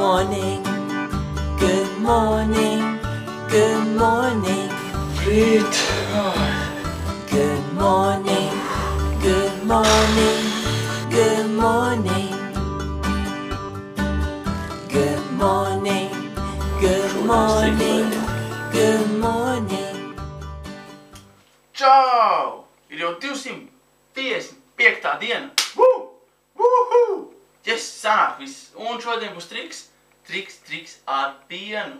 morning, good morning, good morning. Rīt. Good morning, good morning, good morning. Good morning, good morning, good morning. Čau! Ir jau 255. diena. Woohoo! Yes, sanāk viss. Un šodien būs triks ar pienu.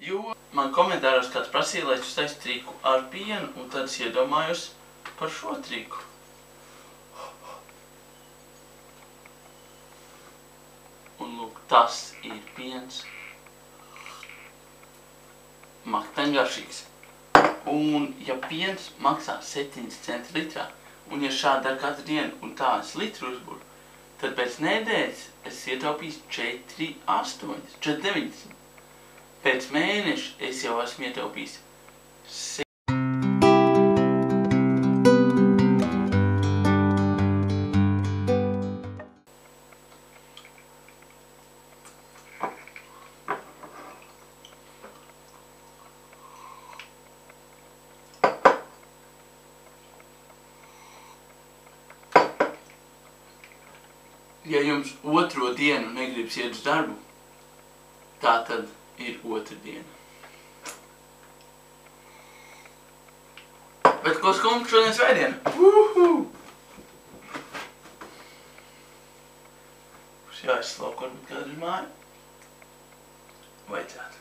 Jo man komentāros kāds prasīja, lai es uztaisu triku ar pienu, un tad es iedomājos par šo triku. Un lūk, tas ir piens. Maktaņgaršīgs. Un ja piens maksā 7 centi litrā, un ja šādi dar katru dienu un tā es litru uzburu, tad pēc nedēļas es ietaupīšu 4,90. Pēc mēneša es jau esmu ietaupījis 7. Ja jums otro dienu negribas iet uz darbu, tā tad ir otra diena. Bet ko skumka šodien svētdiena? Woohoo! Būs jāizslauko varbūt kādu uz māju. Vajadzētu.